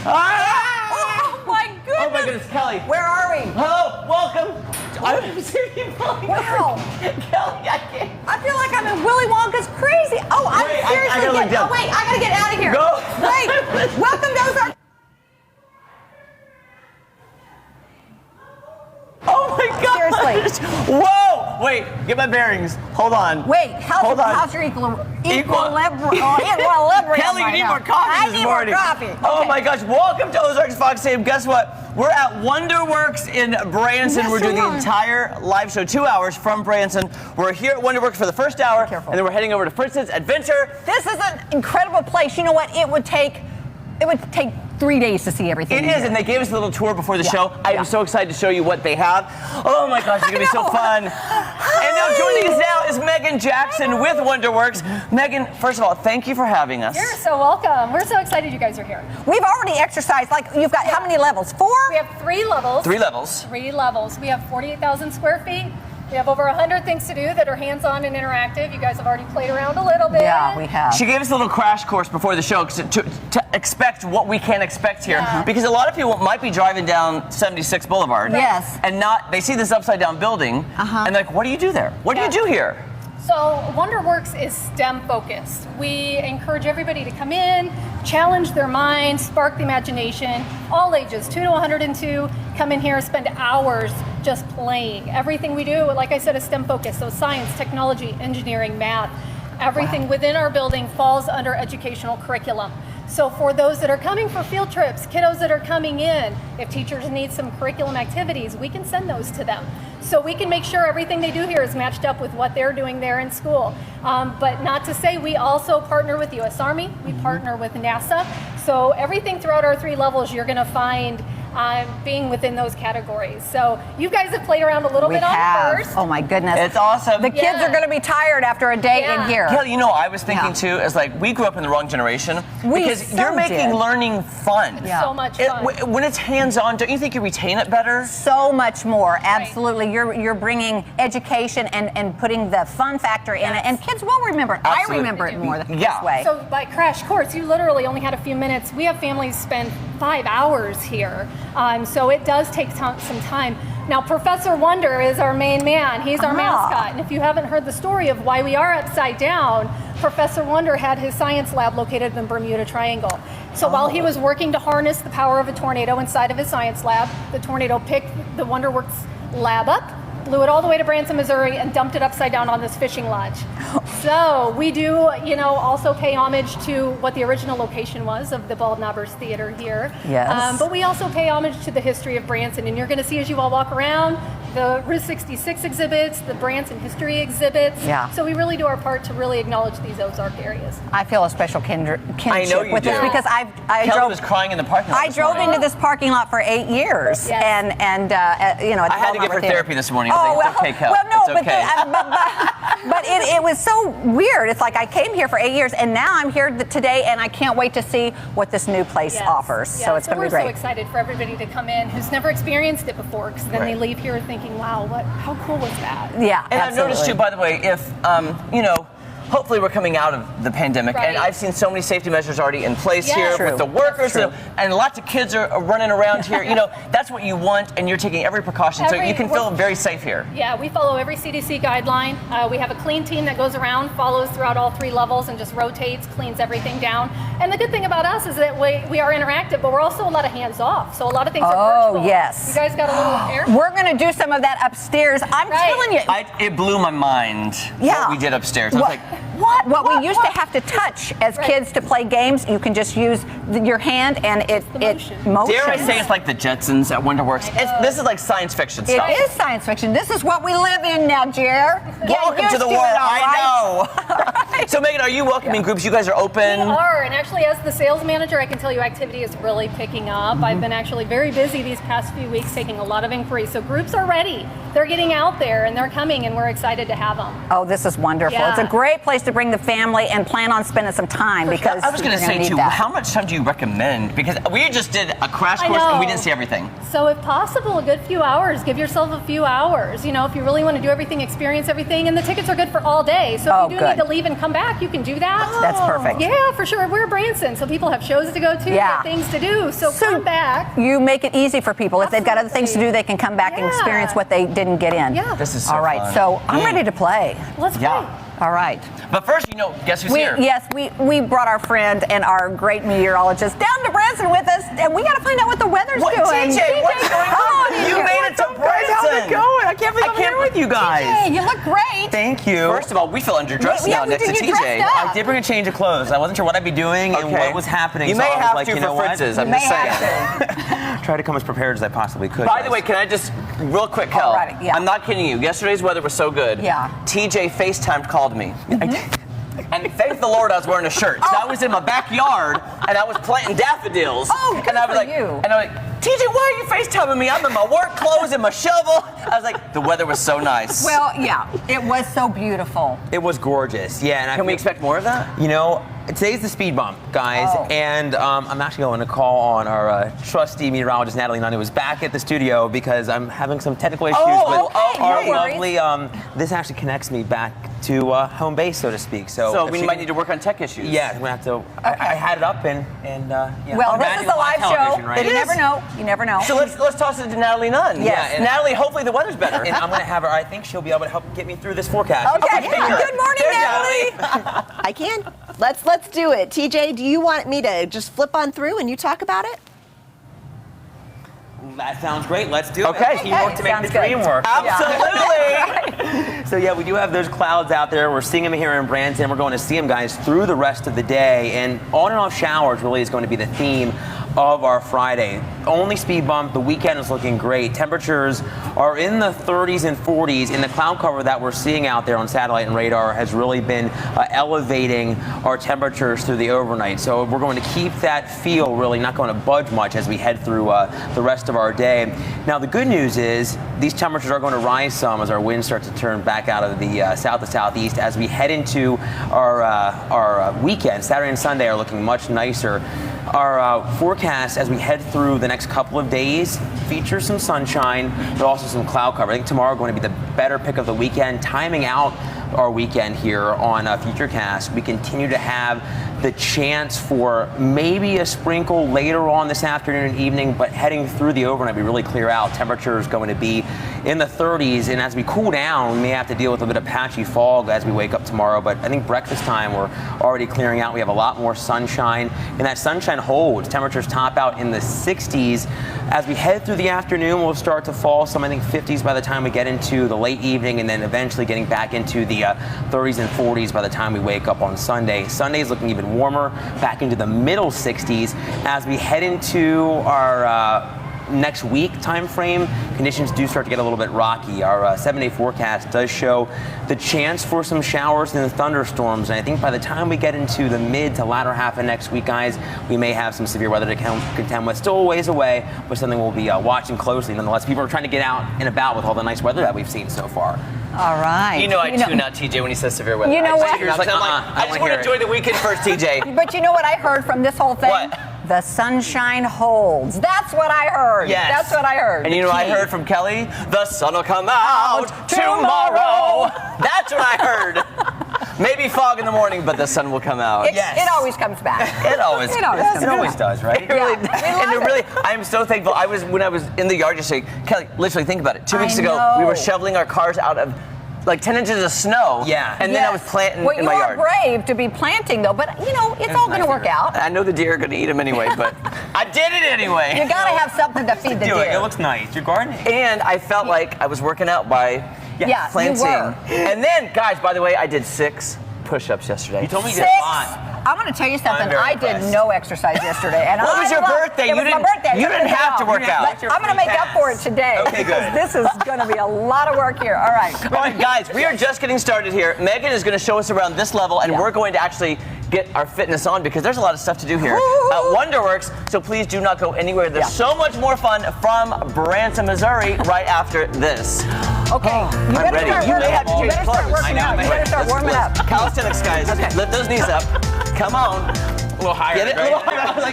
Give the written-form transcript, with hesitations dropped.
Oh my goodness! Oh my goodness, Kelly. Where are we? Hello, welcome. I'm seriously falling Wow. over. Kelly, I can't. I feel like I'm in Willy Wonka's Crazy. Oh, I'm Wait, seriously I gotta look down. Oh wait, I gotta get out of here. Go. Wait, welcome to Ozarks. Oh my God. Seriously. Whoa. Wait, get my bearings. Hold on. Wait, Hold on. how's your equilibrium? Kelly, you need more coffee this morning. I need more coffee. Oh Okay. my gosh, welcome to Ozarks Fox Stadium. Guess what? We're at WonderWorks in Branson. Yes, We're doing we the are. entire live show, 2 hours from Branson. We're here at WonderWorks for the first hour, Careful. and then we're heading over to Fritz's Adventure. This is an incredible place. You know what? It would take 3 days to see everything. It is, and they gave us a little tour before the show. I am Yeah. so excited to show you what they have. Oh my gosh, it's gonna be so fun. And now joining us now is Megan Jackson with WonderWorks. Megan, first of all, thank you for having us. You're so welcome. We're so excited you guys are here. We've already exercised. Like, you've got how many levels? 4? We have 3 levels. 3 levels. 3 levels. We have 48,000 square feet. We have over 100 things to do that are hands-on and interactive. You guys have already played around a little bit. Yeah, we have. She gave us a little crash course before the show to expect what we can expect here. Yeah. Because a lot of people might be driving down 76 Boulevard. Yes. And they see this upside down building, and they're like, what do you do there? What do you do here? So WonderWorks is STEM focused. We encourage everybody to come in, challenge their mind, spark the imagination. All ages, 2 to 102, come in here, spend hours just playing. Everything we do, like I said, is STEM focused. So science, technology, engineering, math, everything within our building falls under educational curriculum. So for those that are coming for field trips, kiddos that are coming in, if teachers need some curriculum activities, we can send those to them. So we can make sure everything they do here is matched up with what they're doing there in school. But not to say we also partner with US Army, we partner with NASA. So everything throughout our 3 levels you're gonna find being within those categories. So you guys have played around a little bit on first. Oh my goodness. It's awesome. The kids are going to be tired after a day in here. Kelly, you know, I was thinking too, is like, we grew up in the wrong generation. Because so you're making did. learning fun. Yeah. So much fun. When it's hands-on, don't you think you retain it better? So much more. Absolutely. You're bringing education and putting the fun factor in it. And kids will remember it. Absolutely. I remember it more this Yeah. way. So by crash course, you literally only had a few minutes. We have families spend 5 hours here. So it does take some time. Now, Professor Wonder is our main man. He's our mascot. And if you haven't heard the story of why we are upside down, Professor Wonder had his science lab located in the Bermuda Triangle. So while he was working to harness the power of a tornado inside of his science lab, the tornado picked the WonderWorks lab up, blew it all the way to Branson, Missouri, and dumped it upside down on this fishing lodge. So we do, also pay homage to what the original location was of the Bald Knobbers Theater here. Yes. But we also pay homage to the history of Branson, and you're going to see as you all walk around the Route 66 exhibits, the Branson history exhibits. Yeah. So we really do our part to really acknowledge these Ozark areas. I feel a special kinship I know you with this do. because I Kelly drove. was crying in the parking lot. I drove into this parking lot for 8 years, Yes. and I had to give her therapy this morning. I Oh was well, like, it's okay, Kel. well, no, it's okay. but it was so weird. It's like I came here for 8 years, and now I'm here today, and I can't wait to see what this new place Yes. offers. So it's going to be We're great. so excited for everybody to come in who's never experienced it before, because then they Right. leave here thinking, wow, how cool was that? Yeah, And absolutely. I've noticed too, by the way, if hopefully we're coming out of the pandemic, and Right. I've seen so many safety measures already in place Yeah. here True. with the workers, True. and lots of kids are running around here. That's what you want, and you're taking every precaution, so you can feel very safe here. Yeah, we follow every CDC guideline. We have a clean team that goes around, follows throughout all 3 levels, and just rotates, cleans everything down. And the good thing about us is that we are interactive, but we're also a lot of hands off. So a lot of things are virtual. Oh, yes. You guys got a little air? We're going to do some of that upstairs. I'm Right. telling you. It blew my mind Yeah. what we did upstairs. I was like, What we used to have to touch as kids to play games, you can just use your hand and it motions. dare I say it's like the Jetsons at WonderWorks? This is like science fiction It stuff. is science fiction. This is what we live in now, Jer. Welcome to the world. I know. So Megan, are you welcoming groups? You guys are open. We are, and actually as the sales manager, I can tell you activity is really picking up. I've been actually very busy these past few weeks taking a lot of inquiries. So groups are ready. They're getting out there and they're coming, and we're excited to have them. Oh, this is wonderful. Yeah. It's a great place to to bring the family and plan on spending some time because I was going to you're gonna say need too, that. how much time do you recommend? Because we just did a crash I course and we know. didn't see everything. So if possible, a good few hours. Give yourself a few hours. You know, if you really want to do everything, experience everything, and the tickets are good for all day. So Oh, if you do good. need to leave and come back, you can do that. That's perfect. Yeah, for sure. We're Branson, so people have shows to go to, Yeah. things to do. So come back. You make it easy for people. If they've got other things to do, they can come back and Yeah. experience what they didn't get in. Yeah. This is so All right, fun. so I'm ready to play. Let's play. Yeah. All right. But first, guess who's here? Yes, we brought our friend and our great meteorologist down to Branson with us, and we got to find out what the weather's What, doing. TJ, what's going on? You made it to Branson. How's it going? I can't believe I'm here with you guys. Hey, you look great. Thank you. First of all, we feel underdressed Yeah, now we next to did. You TJ. dressed up. I did bring a change of clothes. I wasn't sure what I'd be doing and what was happening. You so may I was have like, to you know for what? Fritz's, I'm You just may saying. have Try to come as prepared as I possibly could. By the guys. way, can I just, real quick, Kel, Alrighty, yeah. I'm not kidding you. Yesterday's weather was so good. Yeah. TJ FaceTime called me. And thank the Lord I was wearing a shirt. 'Cause I was in my backyard and I was planting daffodils. Oh, good and I was for like, you. And I'm like, TJ, why are you FaceTiming me? I'm in my work clothes and my shovel. I was like, the weather was so nice. Well, yeah, it was so beautiful. It was gorgeous. Yeah, and Can we expect more of that? You know, today's the speed bump, guys, Oh. and I'm actually going to call on our trusty meteorologist, Natalie Nunn, who is back at the studio because I'm having some technical issues with okay, our no worries. lovely. This actually connects me back to home base, so to speak. So if we she might can- need to work on tech issues. Yeah, we're gonna have to. I had it up and yeah. Well, I'm this bad is at a live show, television, right? but you It never is. know. You never know. So let's toss it to Natalie Nunn. Yes. and- Natalie, hopefully the weather's better. And I'm gonna have her. I think she'll be able to help get me through this forecast. Okay, She's pretty good morning, There's Natalie. I can. Let's do it. TJ, do you want me to just flip on through and you talk about it? That sounds great. Let's do Okay. it. Teamwork to make Sounds the good. dream work. Absolutely. So yeah, we do have those clouds out there. We're seeing them here in Branson. We're going to see them, guys, through the rest of the day. And on and off showers really is going to be the theme of our Friday. Only speed bump. The weekend is looking great. Temperatures are in the 30s and 40s. And the cloud cover that we're seeing out there on satellite and radar has really been elevating our temperatures through the overnight. So we're going to keep that feel really not going to budge much as we head through the rest of our day. Now the good news is these temperatures are going to rise some as our winds start to turn back out of the south to southeast as we head into our weekend. Saturday and Sunday are looking much nicer. Our forecast as we head through the next couple of days features some sunshine, but also some cloud cover. I think tomorrow is going to be the better pick of the weekend. Timing out our weekend here on Futurecast, we continue to have the chance for maybe a sprinkle later on this afternoon and evening, but heading through the overnight, we really clear out. Temperature is going to be in the 30s, and as we cool down, we may have to deal with a bit of patchy fog as we wake up tomorrow, but I think breakfast time, we're already clearing out. We have a lot more sunshine, and that sunshine holds. Temperatures top out in the 60s. As we head through the afternoon, we'll start to fall some, I think, 50s by the time we get into the late evening, and then eventually getting back into the 30s and 40s by the time we wake up on Sunday. Sunday is looking even warmer, back into the middle 60s. As we head into our next week time frame, conditions do start to get a little bit rocky. Our 7-day forecast does show the chance for some showers and thunderstorms, and I think by the time we get into the mid to latter half of next week, guys, we may have some severe weather to contend with. Still a ways away, but something we'll be watching closely. Nonetheless, people are trying to get out and about with all the nice weather that we've seen so far. All right. You know I tune out TJ when he says severe weather. You know what? I'm like, I just want to enjoy the weekend first, TJ. But you know what I heard from this whole thing? What? The sunshine holds. That's what I heard. Yes. That's what I heard. And you know what I heard from Kelly? The sun will come out tomorrow. That's what I heard. Maybe fog in the morning, but the sun will come out. It always comes back. It always It always comes It always back. does, right? It really, Yeah, we and it love really, it. I'm so thankful. When I was in the yard yesterday, Kelly, literally think about it. 2 weeks I ago, we were know. shoveling our cars out of like 10 inches of snow. Yeah. And then I was planting well, in my yard. you are brave to be planting, though, but you know, it's all going to work out. I know the deer are going to eat them anyway, but I did it anyway. You got to have something to feed the Do it. deer. It looks nice. Your garden. And I felt like I was working out by Yeah, planting. you were. And then, guys, by the way, I did 6 push-ups yesterday. You told me you 6. did a lot. I'm going to tell you something. I'm very I did impressed. no exercise yesterday, and What I was your love- birthday? It You was didn't- my birthday. you I took didn't the day have to off. work out. That's your I'm going to free make up pass. for it today. Okay, good. This is going to be a lot of work here. All right. All right, guys, we are just getting started here. Megan is going to show us around this level, and Yeah. we're going to actually get our fitness on because there's a lot of stuff to do here at Wonderworks. So please do not go anywhere. There's so much more fun from Branson, Missouri right after this. Okay. I'm ready. You may have to change better start clothes. working out. You better start warming up. Calisthenics, guys. Okay. Lift those knees up. Come on. A little higher. Get it? Right? A little higher.